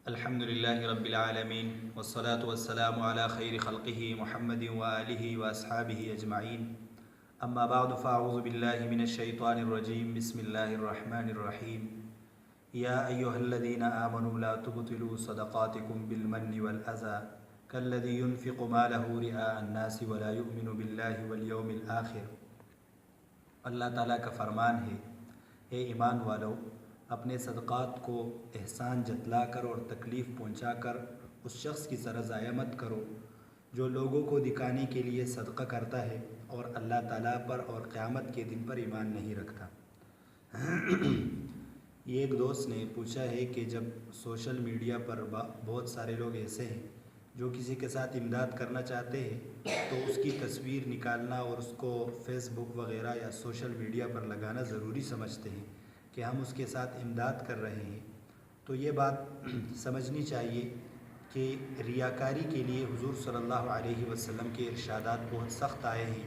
الحمد لله رب العالمين والصلاة والسلام على خير خلقه محمد وآله وأصحابه أجمعين. أما بعد فأعوذ بالله من الشيطان الرجيم. بسم الله الرحمن الرحيم. يا أيها الذين آمنوا لا تبطلوا صدقاتكم بالمن والأذى كالذي ينفق ماله رئاء الناس ولا يؤمن بالله واليوم الآخر. اللہ تعالیٰ کا فرمان ہے، اے ایمان والو، اپنے صدقات کو احسان جتلا کر اور تکلیف پہنچا کر اس شخص کی طرح ضائع مت کرو جو لوگوں کو دکھانے کے لیے صدقہ کرتا ہے اور اللہ تعالیٰ پر اور قیامت کے دن پر ایمان نہیں رکھتا۔ یہ ایک دوست نے پوچھا ہے کہ جب سوشل میڈیا پر بہت سارے لوگ ایسے ہیں جو کسی کے ساتھ امداد کرنا چاہتے ہیں تو اس کی تصویر نکالنا اور اس کو فیس بک وغیرہ یا سوشل میڈیا پر لگانا ضروری سمجھتے ہیں کہ ہم اس کے ساتھ امداد کر رہے ہیں۔ تو یہ بات سمجھنی چاہیے کہ ریاکاری کے لیے حضور صلی اللہ علیہ وسلم کے ارشادات بہت سخت آئے ہیں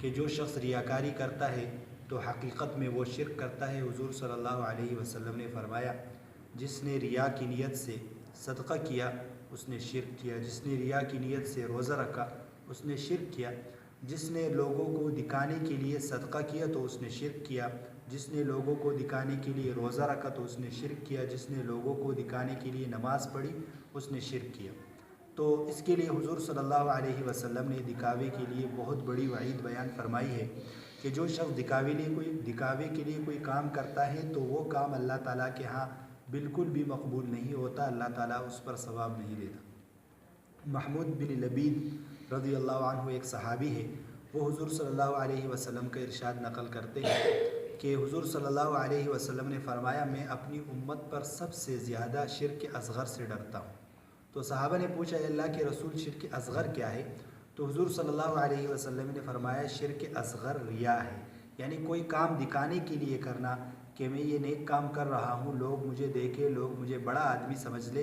کہ جو شخص ریاکاری کرتا ہے تو حقیقت میں وہ شرک کرتا ہے۔ حضور صلی اللہ علیہ وسلم نے فرمایا، جس نے ریا کی نیت سے صدقہ کیا اس نے شرک کیا، جس نے ریا کی نیت سے روزہ رکھا اس نے شرک کیا، جس نے لوگوں کو دکھانے کے لیے صدقہ کیا تو اس نے شرک کیا، جس نے لوگوں کو دکھانے کے لیے روزہ رکھا تو اس نے شرک کیا، جس نے لوگوں کو دکھانے کے لیے نماز پڑھی اس نے شرک کیا۔ تو اس کے لیے حضور صلی اللہ علیہ وسلم نے دکھاوے کے لیے بہت بڑی وعید بیان فرمائی ہے کہ جو شخص دکھاوے کے لیے کوئی کام کرتا ہے تو وہ کام اللہ تعالیٰ کے ہاں بالکل بھی مقبول نہیں ہوتا، اللہ تعالیٰ اس پر ثواب نہیں دیتا۔ محمود بن لبید رضی اللہ عنہ ایک صحابی ہے، وہ حضور صلی اللہ علیہ وسلم کا ارشاد نقل کرتے ہیں کہ حضور صلی اللہ علیہ وسلم نے فرمایا، میں اپنی امت پر سب سے زیادہ شرک اصغر سے ڈرتا ہوں۔ تو صحابہ نے پوچھا، اے اللہ کے رسول شرک اصغر کیا ہے؟ تو حضور صلی اللہ علیہ وسلم نے فرمایا، شرک اصغر ریا ہے، یعنی کوئی کام دکھانے کے لیے کرنا کہ میں یہ نیک کام کر رہا ہوں، لوگ مجھے دیکھیں، لوگ مجھے بڑا آدمی سمجھ لے،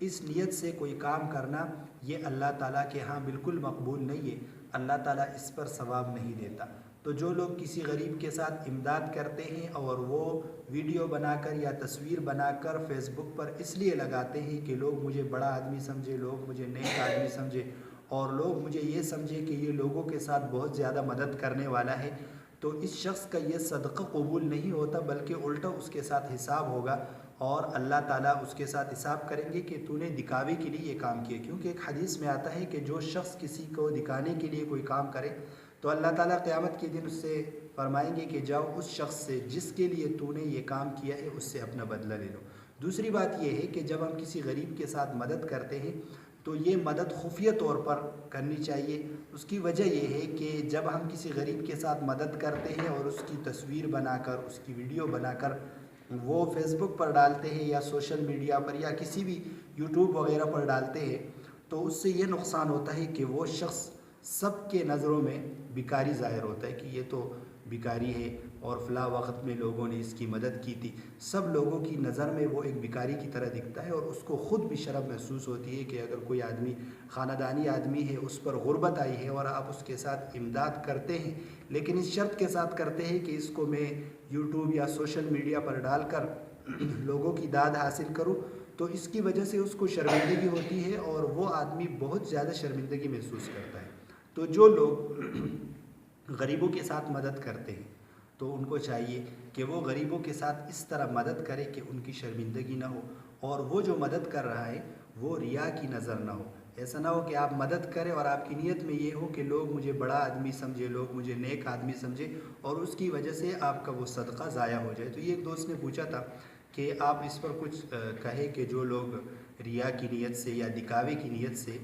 اس نیت سے کوئی کام کرنا یہ اللہ تعالیٰ کے ہاں بالکل مقبول نہیں ہے، اللہ تعالیٰ اس پر ثواب نہیں دیتا۔ تو جو لوگ کسی غریب کے ساتھ امداد کرتے ہیں اور وہ ویڈیو بنا کر یا تصویر بنا کر فیس بک پر اس لیے لگاتے ہیں کہ لوگ مجھے بڑا آدمی سمجھے، لوگ مجھے نیک آدمی سمجھے اور لوگ مجھے یہ سمجھے کہ یہ لوگوں کے ساتھ بہت زیادہ مدد کرنے والا ہے، تو اس شخص کا یہ صدقہ قبول نہیں ہوتا، بلکہ الٹا اس کے ساتھ حساب ہوگا اور اللہ تعالیٰ اس کے ساتھ حساب کریں گے کہ تو نے دکھاوے کے لیے یہ کام کیا۔ کیونکہ ایک حدیث میں آتا ہے کہ جو شخص کسی کو دکھانے کے لیے کوئی کام کرے تو اللہ تعالیٰ قیامت کے دن اس سے فرمائیں گے کہ جاؤ اس شخص سے جس کے لیے تو نے یہ کام کیا ہے اس سے اپنا بدلہ لے لو۔ دوسری بات یہ ہے کہ جب ہم کسی غریب کے ساتھ مدد کرتے ہیں تو یہ مدد خفیہ طور پر کرنی چاہیے۔ اس کی وجہ یہ ہے کہ جب ہم کسی غریب کے ساتھ مدد کرتے ہیں اور اس کی تصویر بنا کر، اس کی ویڈیو بنا کر وہ فیس بک پر ڈالتے ہیں یا سوشل میڈیا پر یا کسی بھی یوٹیوب وغیرہ پر ڈالتے ہیں، تو اس سے یہ نقصان ہوتا ہے کہ وہ شخص سب کے نظروں میں بیکاری ظاہر ہوتا ہے کہ یہ تو بیکاری ہے اور فلاں وقت میں لوگوں نے اس کی مدد کی تھی، سب لوگوں کی نظر میں وہ ایک بیکاری کی طرح دکھتا ہے اور اس کو خود بھی شرم محسوس ہوتی ہے کہ اگر کوئی آدمی خاندانی آدمی ہے، اس پر غربت آئی ہے اور آپ اس کے ساتھ امداد کرتے ہیں، لیکن اس شرط کے ساتھ کرتے ہیں کہ اس کو میں یوٹیوب یا سوشل میڈیا پر ڈال کر لوگوں کی داد حاصل کروں، تو اس کی وجہ سے اس کو شرمندگی ہوتی ہے اور وہ آدمی بہت زیادہ شرمندگی محسوس کرتا ہے۔ تو جو لوگ غریبوں کے ساتھ مدد کرتے ہیں تو ان کو چاہیے کہ وہ غریبوں کے ساتھ اس طرح مدد کرے کہ ان کی شرمندگی نہ ہو، اور وہ جو مدد کر رہا ہے وہ ریا کی نظر نہ ہو۔ ایسا نہ ہو کہ آپ مدد کریں اور آپ کی نیت میں یہ ہو کہ لوگ مجھے بڑا آدمی سمجھے، لوگ مجھے نیک آدمی سمجھے، اور اس کی وجہ سے آپ کا وہ صدقہ ضائع ہو جائے۔ تو یہ ایک دوست نے پوچھا تھا کہ آپ اس پر کچھ کہے کہ جو لوگ ریا کی نیت سے یا دکھاوے کی نیت سے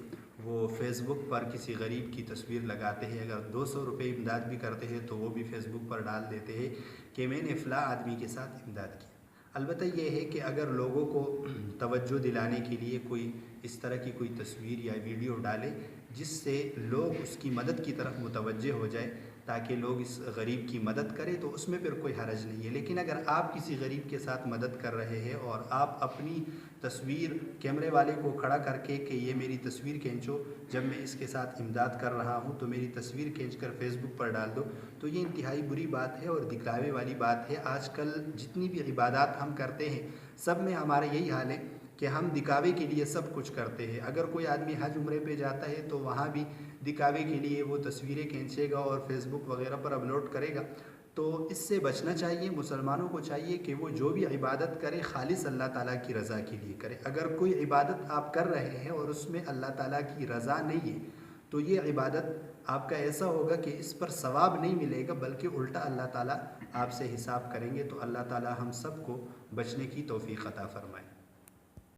وہ فیس بک پر کسی غریب کی تصویر لگاتے ہیں، اگر 200 روپے امداد بھی کرتے ہیں تو وہ بھی فیس بک پر ڈال دیتے ہیں کہ میں نے فلاں آدمی کے ساتھ امداد کی۔ البتہ یہ ہے کہ اگر لوگوں کو توجہ دلانے کے لیے کوئی اس طرح کی کوئی تصویر یا ویڈیو ڈالے جس سے لوگ اس کی مدد کی طرف متوجہ ہو جائے تاکہ لوگ اس غریب کی مدد کریں، تو اس میں پھر کوئی حرج نہیں ہے۔ لیکن اگر آپ کسی غریب کے ساتھ مدد کر رہے ہیں اور آپ اپنی تصویر کیمرے والے کو کھڑا کر کے کہ یہ میری تصویر کھینچو، جب میں اس کے ساتھ امداد کر رہا ہوں تو میری تصویر کھینچ کر فیس بک پر ڈال دو، تو یہ انتہائی بری بات ہے اور دکھلاوے والی بات ہے۔ آج کل جتنی بھی عبادات ہم کرتے ہیں سب میں ہمارا یہی حال ہے کہ ہم دکھاوے کے لیے سب کچھ کرتے ہیں. اگر کوئی آدمی حج عمرے پہ جاتا ہے تو وہاں بھی دکھاوے کے لیے وہ تصویریں کھینچے گا اور فیس بک وغیرہ پر اپلوڈ کرے گا. تو اس سے بچنا چاہیے. مسلمانوں کو چاہیے کہ وہ جو بھی عبادت کرے خالص اللہ تعالیٰ کی رضا کے لیے کرے. اگر کوئی عبادت آپ کر رہے ہیں اور اس میں اللہ تعالیٰ کی رضا نہیں ہے تو یہ عبادت آپ کا ایسا ہوگا کہ اس پر ثواب نہیں ملے گا، بلکہ الٹا اللہ تعالیٰ آپ سے حساب کریں گے. تو اللہ تعالیٰ ہم سب کو بچنے کی توفیق عطا فرمائے.